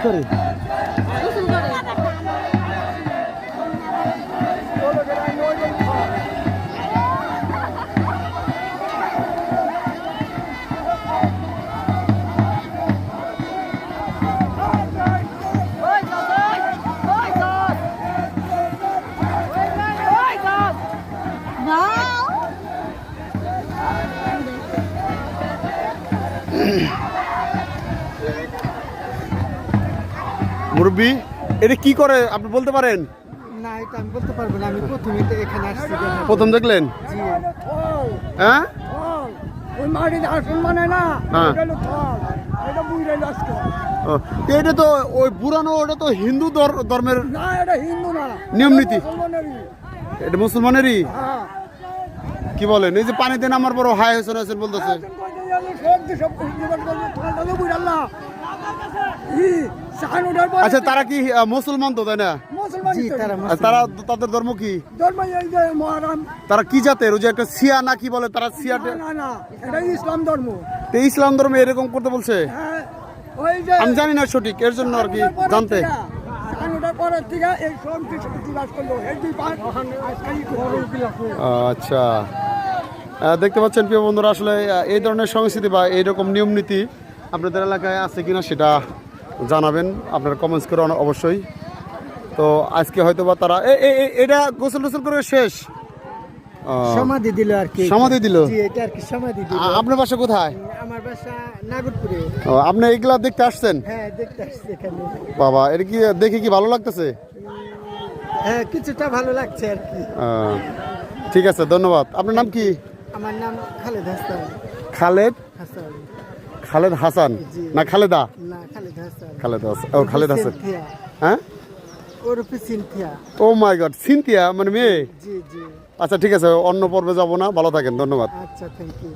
করে? গোসল করে। মুরব্বি এটা কি করে আপনি বলতে পারেন? না, এটা আমি বলতে পারবো না। আমি প্রথমে তো এখানে আসছি। প্রথম দেখলেন? জি। হ্যাঁ ওই মাটিতে আসন মানে না, হ্যাঁ। এটা হলো থল, এটা বুইড়া লস্কর। ও, এটা তো ওই পুরানো, ওটা তো হিন্দু ধর্মের না, এটা হিন্দু না, নিয়ম নীতি। মুসলমানেরই। এটা মুসলমানেরই। হ্যাঁ। কি বলেন? এই যে পানিতে নামার পর হাই হোসেন হোসেন বলতেছে। একজন কইতে গেলে সব দিয়ে সব জীবন করবে, থলটা তো বুইড়া আল্লাহ। ই, সাহান ওঠার পরে- আচ্ছা, তারা কি মুসলমান তো, তাই না? মুসলমানই তো। আর তারা, তাদের ধর্ম কি? ধর্ম এই যে মহরম। তারা কি জাতের? ওই যে একটা সিয়া না কি বলে, তারা সিয়া। না, না, না, এটা ইসলাম ধর্ম। তো ইসলাম ধর্মে এরকম করতে বলছে? হ্যাঁ, ওই যে আমি জানি না সঠিক, এর জন্য আর কি জানতে। সাহান ওঠার পরের থেকে এই সব কিছু প্রতিবাদ করলো। এই দুই পাঁচ আজকাল আচ্ছা, দেখতে পাচ্ছেন প্রিয় বন্ধুরা, আসলে এই ধরনের সংস্কৃতি বা এইরকম নিয়ম নীতি আপনাদের এলাকায় আছে কিনা সেটা জানাবেন আপনারা কমেন্টস করে অবশ্যই। তো আজকে হয়তো বা তারা এটা গোসল টোসল করে শেষ সমাধি দিল আর কি। সমাধি দিল? জি, এটা আর কি সমাধি দিল। আপনার বাসা কোথায়? আমার বাসা নাগরপুরে। আপনি এইগুলা দেখতে আসছেন? হ্যাঁ, দেখতে আসছি এখানে। বাবা, এটা কি দেখে কি ভালো লাগতেছে? হ্যাঁ, কিছুটা ভালো লাগছে আর কি। ঠিক আছে, ধন্যবাদ। আপনার নাম কি? আমার নাম খালেদ হাসান। খালেদ? হাসান। খালেদ হাসান জি। না খালেদা? না, খালেদ হাসান। খালেদ হাসান। ও, খালেদ হাসান। সিনথিয়া। হ্যাঁ, ওরফে সিনথিয়া। ও মাই গড, সিনথিয়া মানে মেয়ে? জি, জি। আচ্ছা, ঠিক আছে, অন্য পর্বে যাব না। ভালো থাকেন, ধন্যবাদ। আচ্ছা, থ্যাংক ইউ।